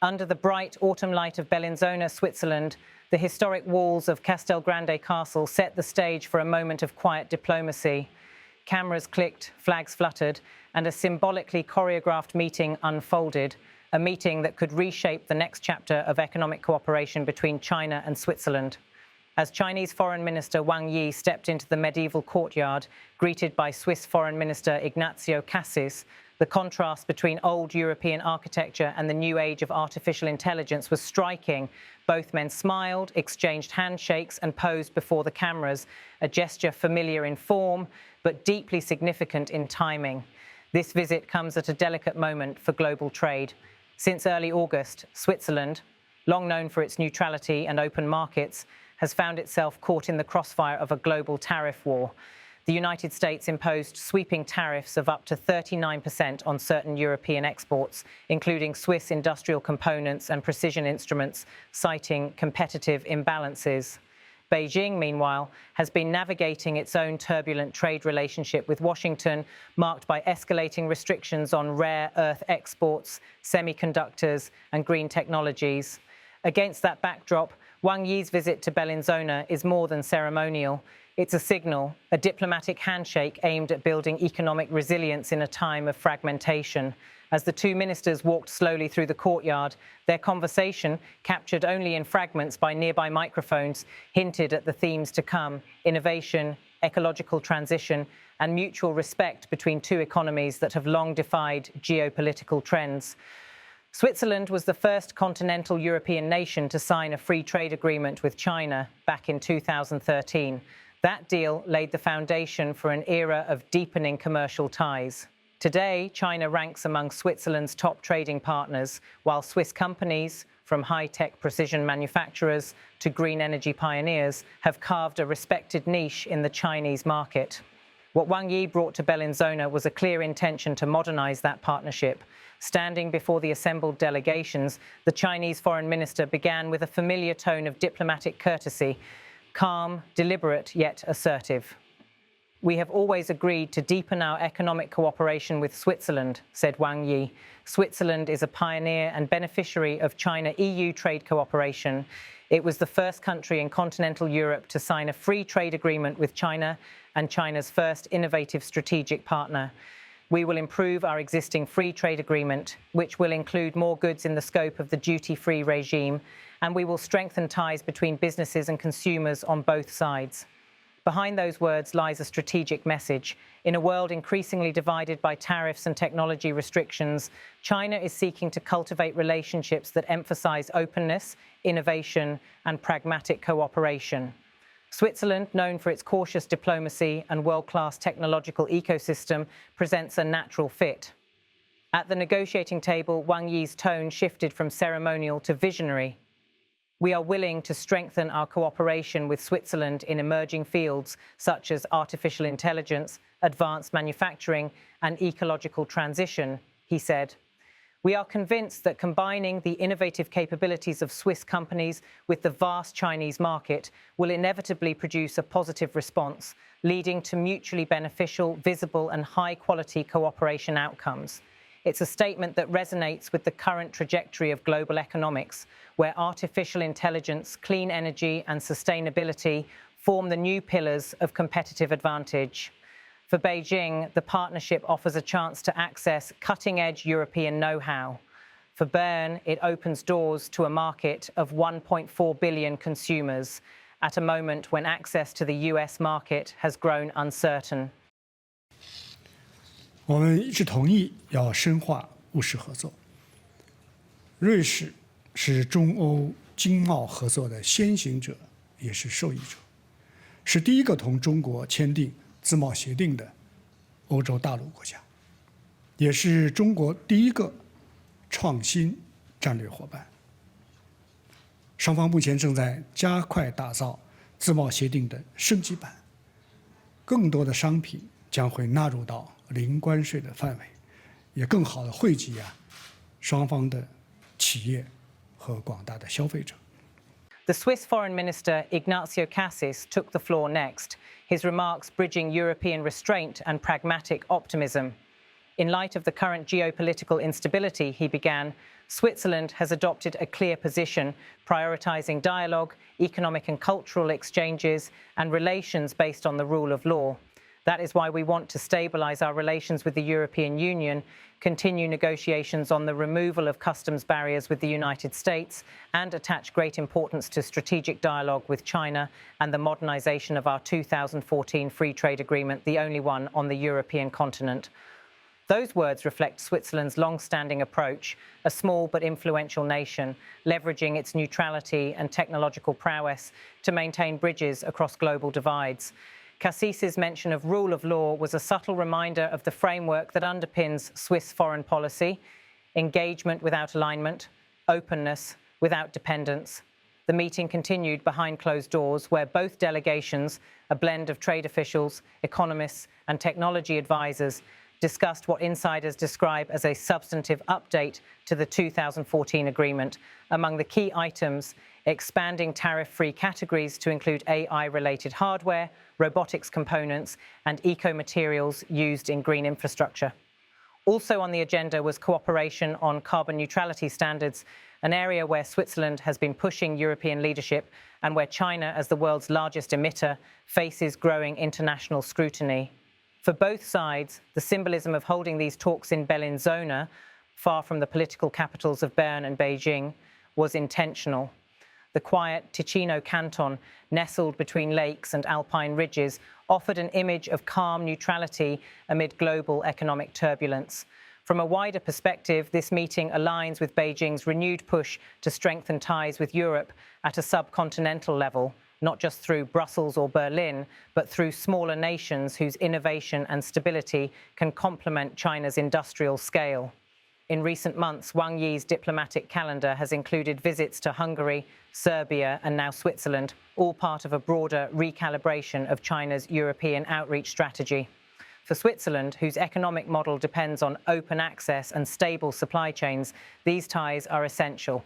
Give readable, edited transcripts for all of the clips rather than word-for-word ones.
Under the bright autumn light of Bellinzona, Switzerland, the historic walls of Castelgrande Castle set the stage for a moment of quiet diplomacy. Cameras clicked, flags fluttered, and a symbolically choreographed meeting unfolded, a meeting that could reshape the next chapter of economic cooperation between China and Switzerland. As Chinese Foreign Minister Wang stepped into the medieval courtyard, greeted by Swiss Foreign Minister Ignazio Cassis, the contrast between old European architecture and the new age of artificial intelligence was striking. Both men smiled, exchanged handshakes, and posed before the cameras, a gesture familiar in form, but deeply significant in timing. This visit comes at a delicate moment for global trade. Since early August, Switzerland, long known for its neutrality and open markets, has found itself caught in the crossfire of a global tariff war. The United States imposed sweeping tariffs of up to 39% on certain European exports, including Swiss industrial components and precision instruments, citing competitive imbalances. Beijing, meanwhile, has been navigating its own turbulent trade relationship with Washington, marked by escalating restrictions on rare earth exports, semiconductors, and green technologies. Against that backdrop, Wang Yi's visit to Bellinzona is more than ceremonial. It's a signal, a diplomatic handshake aimed at building economic resilience in a time of fragmentation. As the two ministers walked slowly through the courtyard, their conversation, captured only in fragments by nearby microphones, hinted at the themes to come: innovation, ecological transition, and mutual respect between two economies that have long defied geopolitical trends. Switzerland was the first continental European nation to sign a free trade agreement with China back in 2013. That deal laid the foundation for an era of deepening commercial ties. Today, China ranks among Switzerland's top trading partners, while Swiss companies, from high-tech precision manufacturers to green energy pioneers, have carved a respected niche in the Chinese market. What Wang Yi brought to Bellinzona was a clear intention to modernize that partnership. Standing before the assembled delegations, the Chinese foreign minister began with a familiar tone of diplomatic courtesy, calm, deliberate, yet assertive. "We have always agreed to deepen our economic cooperation with Switzerland," said Wang Yi. "Switzerland is a pioneer and beneficiary of China-EU trade cooperation. It was the first country in continental Europe to sign a free trade agreement with China and China's first innovative strategic partner. We will improve our existing free trade agreement, which will include more goods in the scope of the duty-free regime, and we will strengthen ties between businesses and consumers on both sides." Behind those words lies a strategic message. In a world increasingly divided by tariffs and technology restrictions, China is seeking to cultivate relationships that emphasize openness, innovation, and pragmatic cooperation. Switzerland, known for its cautious diplomacy and world-class technological ecosystem, presents a natural fit. At the negotiating table, Wang Yi's tone shifted from ceremonial to visionary. "We are willing to strengthen our cooperation with Switzerland in emerging fields such as artificial intelligence, advanced manufacturing, and ecological transition," he said. "We are convinced that combining the innovative capabilities of Swiss companies with the vast Chinese market will inevitably produce a positive response, leading to mutually beneficial, visible, and high-quality cooperation outcomes." It's a statement that resonates with the current trajectory of global economics, where artificial intelligence, clean energy, and sustainability form the new pillars of competitive advantage. For Beijing, the partnership offers a chance to access cutting-edge European know-how. For Bern, it opens doors to a market of 1.4 billion consumers at a moment when access to the US market has grown uncertain. 我们一致同意要深化务实合作。瑞士是中欧经贸合作的先行者，也是受益者，是第一个同中国签订自贸协定的欧洲大陆国家，也是中国第一个创新战略伙伴。双方目前正在加快打造自贸协定的升级版，更多的商品将会纳入到零关税的范围，也更好地惠及双方的企业和广大的消费者。The Swiss Foreign Minister Ignazio Cassis took the floor next, his remarks bridging European restraint and pragmatic optimism. In light of the current geopolitical instability, he began, Switzerland has adopted a clear position, prioritizing dialogue, economic and cultural exchanges, and relations based on the rule of law. That is why we want to stabilize our relations with the European Union, continue negotiations on the removal of customs barriers with the United States, and attach great importance to strategic dialogue with China and the modernization of our 2014 free trade agreement, the only one on the European continent. Those words reflect Switzerland's long-standing approach, a small but influential nation, leveraging its neutrality and technological prowess to maintain bridges across global divides. Cassis's mention of rule of law was a subtle reminder of the framework that underpins Swiss foreign policy: engagement without alignment, openness without dependence. The meeting continued behind closed doors, where both delegations, a blend of trade officials, economists, and technology advisors, discussed what insiders describe as a substantive update to the 2014 agreement. Among the key items, expanding tariff-free categories to include AI-related hardware, robotics components, and eco-materials used in green infrastructure. Also on the agenda was cooperation on carbon neutrality standards, an area where Switzerland has been pushing European leadership and where China, as the world's largest emitter, faces growing international scrutiny. For both sides, the symbolism of holding these talks in Bellinzona, far from the political capitals of Bern and Beijing, was intentional. The quiet Ticino canton, nestled between lakes and alpine ridges, offered an image of calm neutrality amid global economic turbulence. From a wider perspective, this meeting aligns with Beijing's renewed push to strengthen ties with Europe at a subcontinental level, not just through Brussels or Berlin, but through smaller nations whose innovation and stability can complement China's industrial scale. In recent months, Wang Yi's diplomatic calendar has included visits to Hungary, Serbia, and now Switzerland, all part of a broader recalibration of China's European outreach strategy. For Switzerland, whose economic model depends on open access and stable supply chains, these ties are essential.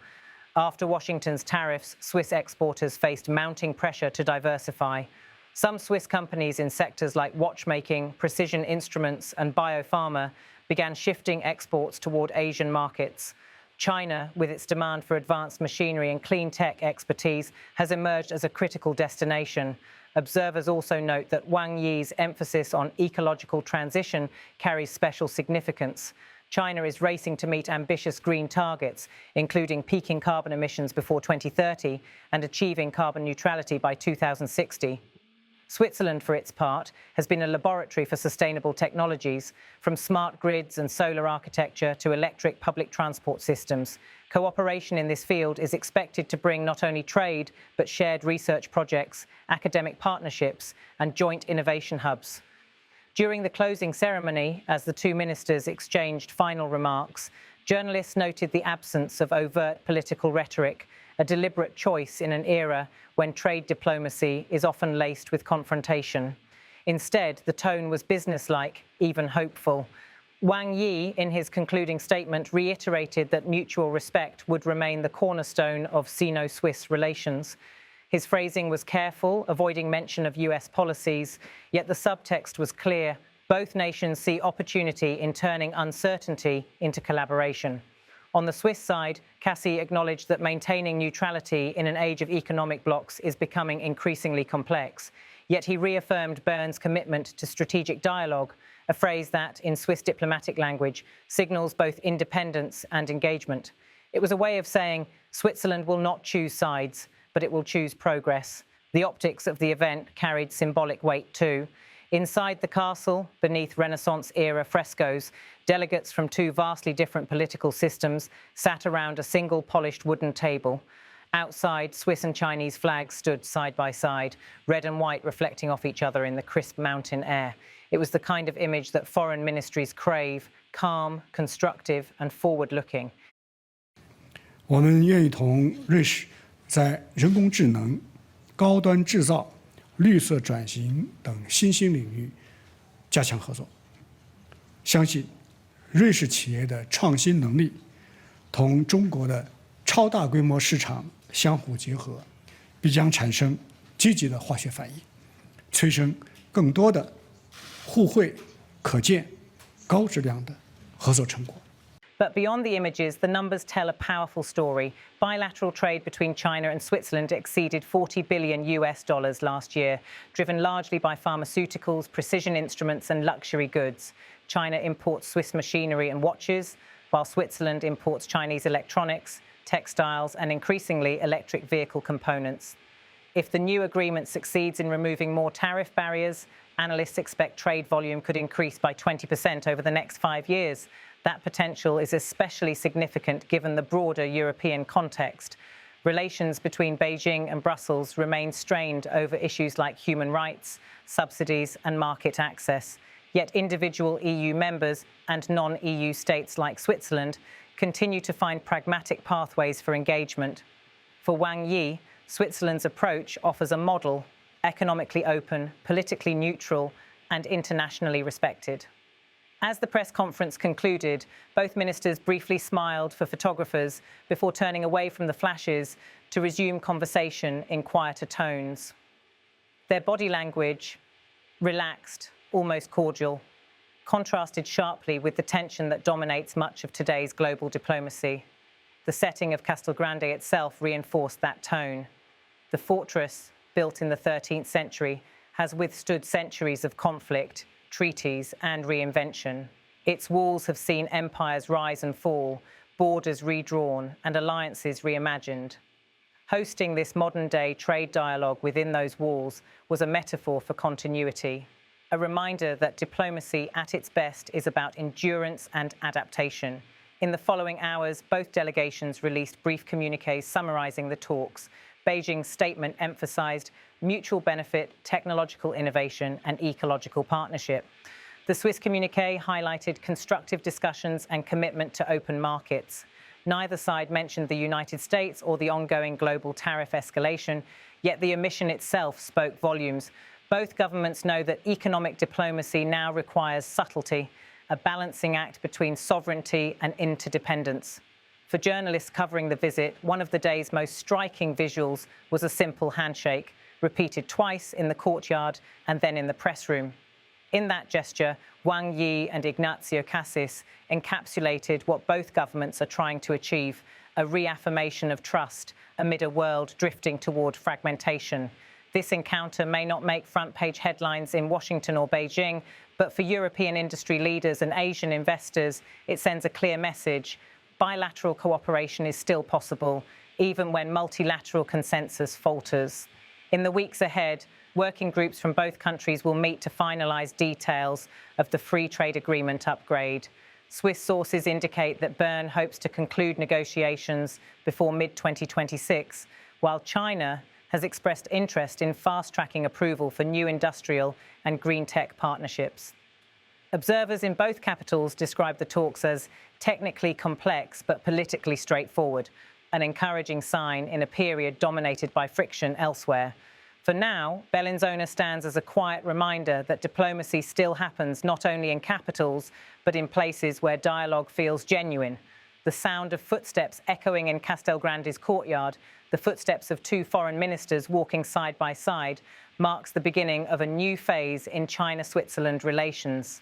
After Washington's tariffs, Swiss exporters faced mounting pressure to diversify. Some Swiss companies in sectors like watchmaking, precision instruments, and biopharma began shifting exports toward Asian markets. China, with its demand for advanced machinery and clean tech expertise, has emerged as a critical destination. Observers also note that Wang Yi's emphasis on ecological transition carries special significance. China is racing to meet ambitious green targets, including peaking carbon emissions before 2030 and achieving carbon neutrality by 2060. Switzerland, for its part, has been a laboratory for sustainable technologies, from smart grids and solar architecture to electric public transport systems. Cooperation in this field is expected to bring not only trade, but shared research projects, academic partnerships, and joint innovation hubs. During the closing ceremony, as the two ministers exchanged final remarks, journalists noted the absence of overt political rhetoric, a deliberate choice in an era when trade diplomacy is often laced with confrontation. Instead, the tone was businesslike, even hopeful. Wang Yi, in his concluding statement, reiterated that mutual respect would remain the cornerstone of Sino-Swiss relations. His phrasing was careful, avoiding mention of US policies, yet the subtext was clear. Both nations see opportunity in turning uncertainty into collaboration. On the Swiss side, Cassis acknowledged that maintaining neutrality in an age of economic blocs is becoming increasingly complex. Yet he reaffirmed Bern's commitment to strategic dialogue, a phrase that, in Swiss diplomatic language, signals both independence and engagement. It was a way of saying Switzerland will not choose sides, but it will choose progress. The optics of the event carried symbolic weight too. Inside the castle, beneath Renaissance-era frescoes, delegates from two vastly different political systems sat around a single polished wooden table. Outside, Swiss and Chinese flags stood side by side, red and white reflecting off each other in the crisp mountain air. It was the kind of image that foreign ministries crave, calm, constructive, and forward-looking. 我们愿意同瑞士在人工智能、高端制造、绿色转型等新兴领域加强合作。相信瑞士企业的创新能力同中国的超大规模市场相互结合，必将产生积极的化学反应，催生更多的互惠、可见、高质量的合作成果。But beyond the images, the numbers tell a powerful story. Bilateral trade between China and Switzerland exceeded $40 billion last year, driven largely by pharmaceuticals, precision instruments and luxury goods. China imports Swiss machinery and watches, while Switzerland imports Chinese electronics, textiles and increasingly electric vehicle components. If the new agreement succeeds in removing more tariff barriers, analysts expect trade volume could increase by 20% over the next 5 years. That potential is especially significant given the broader European context. Relations between Beijing and Brussels remain strained over issues like human rights, subsidies and market access. Yet individual EU members and non-EU states like Switzerland continue to find pragmatic pathways for engagement. For Wang, Switzerland's approach offers a model, economically open, politically neutral and internationally respected. As the press conference concluded, both ministers briefly smiled for photographers before turning away from the flashes to resume conversation in quieter tones. Their body language, relaxed, almost cordial, contrasted sharply with the tension that dominates much of today's global diplomacy. The setting of Castelgrande itself reinforced that tone. The fortress, built in the 13th century, has withstood centuries of conflict, treaties and reinvention. Its walls have seen empires rise and fall, borders redrawn and alliances reimagined. Hosting this modern-day trade dialogue within those walls was a metaphor for continuity, a reminder that diplomacy at its best is about endurance and adaptation. In the following hours, both delegations released brief communiques summarizing the talks. Beijing's statement emphasized mutual benefit, technological innovation and ecological partnership. The Swiss communique highlighted constructive discussions and commitment to open markets. Neither side mentioned the United States or the ongoing global tariff escalation, yet the omission itself spoke volumes. Both governments know that economic diplomacy now requires subtlety, a balancing act between sovereignty and interdependence. For journalists covering the visit, one of the day's most striking visuals was a simple handshake, repeated twice in the courtyard and then in the press room. In that gesture, Wang and Ignazio Cassis encapsulated what both governments are trying to achieve, a reaffirmation of trust amid a world drifting toward fragmentation. This encounter may not make front-page headlines in Washington or Beijing, but for European industry leaders and Asian investors, it sends a clear message. Bilateral cooperation is still possible, even when multilateral consensus falters. In the weeks ahead, working groups from both countries will meet to finalize details of the free trade agreement upgrade. Swiss sources indicate that Bern hopes to conclude negotiations before mid-2026, while China has expressed interest in fast-tracking approval for new industrial and green tech partnerships. Observers in both capitals describe the talks as technically complex but politically straightforward, an encouraging sign in a period dominated by friction elsewhere. For now, Bellinzona stands as a quiet reminder that diplomacy still happens not only in capitals, but in places where dialogue feels genuine. The sound of footsteps echoing in Castelgrande's courtyard, the footsteps of two foreign ministers walking side by side, marks the beginning of a new phase in China-Switzerland relations.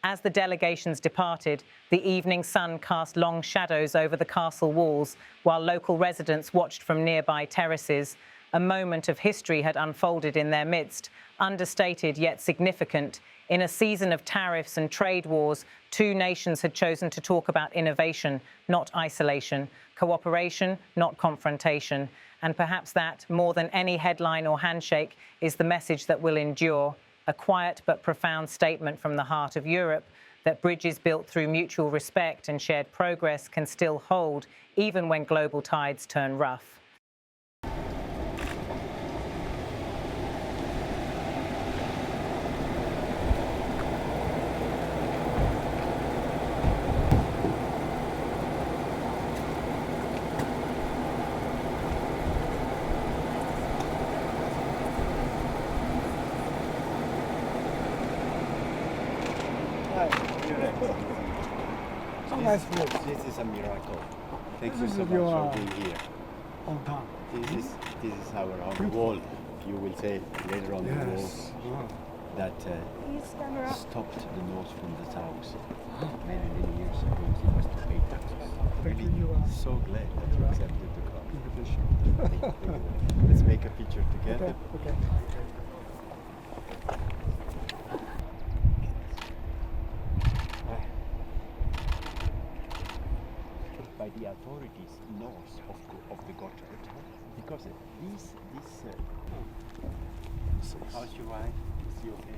As the delegations departed, the evening sun cast long shadows over the castle walls, while local residents watched from nearby terraces. A moment of history had unfolded in their midst, understated yet significant. In a season of tariffs and trade wars, two nations had chosen to talk about innovation, not isolation, cooperation, not confrontation. And perhaps that, more than any headline or handshake, is the message that will endure. A quiet but profound statement from the heart of Europe that bridges built through mutual respect and shared progress can still hold, even when global tides turn rough. Nice food. This is a miracle. Thank you so much for being here. On time. This is our wall. You will say later on the wall. that stopped the North from the South many, many years ago. It was to pay taxes. Really so glad that you accepted the invitation. Let's make a picture together. Okay. By the authorities north of the Gotthard, because this how's your eye? Is he okay?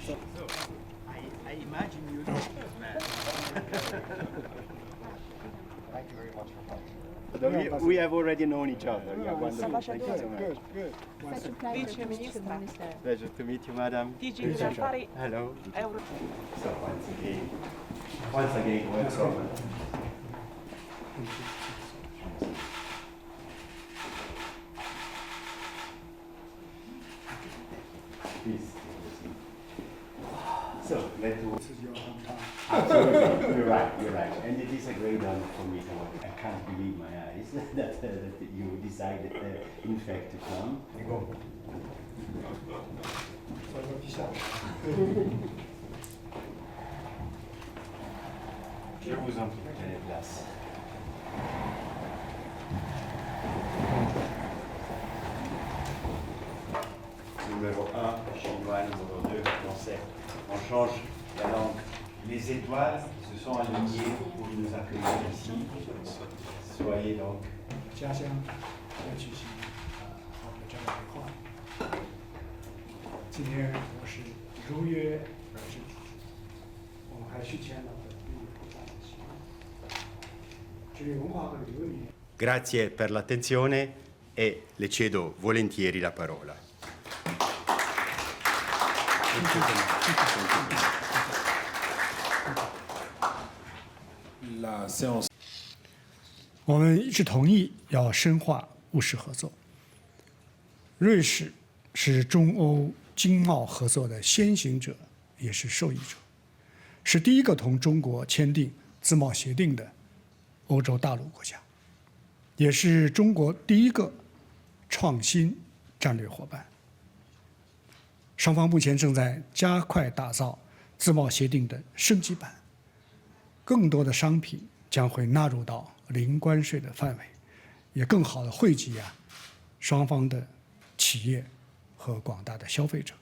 So I imagine you know this man. Thank you very much for coming. We have already known each other. Yeah, wonderful. Thank you so much. Good. Such a pleasure to meet you, Minister. Pleasure to meet you, madam. Hello. So once again, welcome. Please. So, let's do. This is your hometown. Absolutely, you're right. And it is a great honor for me. I can't believe my eyes that you decided, in fact, to come. Je vous en prie, prenez place. Numéro 1, chinois, numéro 2, français. On change la langue. Les étoiles se sont alignées pour nous accueillir ici. Soyez donc. 家乡要举行好的这样的会话。今天我是如约而至，我们还续签了本地合法的协议。至于文化和旅游里面。 Grazie per l'attenzione e le cedo volentieri la parola. 我们一致同意要深化务实合作。瑞士是中欧经贸合作的先行者，也是受益者，是第一个同中国签订自贸协定的欧洲大陆国家，也是中国第一个创新战略伙伴。双方目前正在加快打造自贸协定的升级版，更多的商品将会纳入到零关税的范围，也更好的惠及双方的企业和广大的消费者。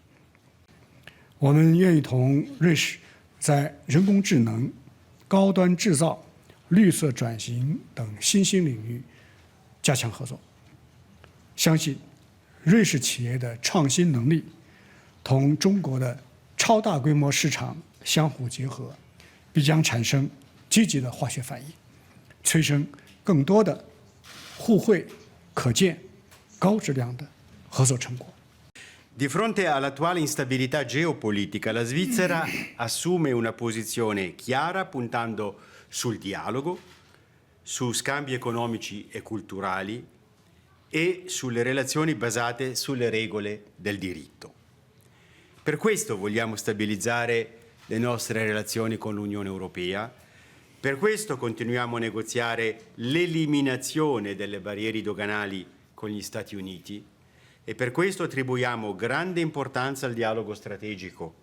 我们愿意同瑞士在人工智能、高端制造、绿色转型等新兴领域加强合作。相信瑞士企业的创新能力同中国的超大规模市场相互结合，必将产生积极的化学反应，催生更多的互惠、可见、高质量的合作成果。 Di fronte all'attuale instabilità geopolitica, la Svizzera assume una posizione chiara puntando sul dialogo, su scambi economici e culturali e sulle relazioni basate sulle regole del diritto. Per questo vogliamo stabilizzare le nostre relazioni con l'Unione Europea, per questo continuiamo a negoziare l'eliminazione delle barriere doganali con gli Stati Uniti e per questo attribuiamo grande importanza al dialogo strategico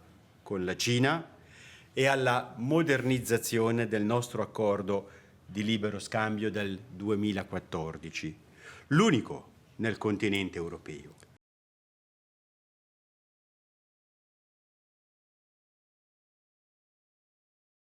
con la Cina e alla modernizzazione del nostro accordo di libero scambio del 2014, l'unico nel continente europeo.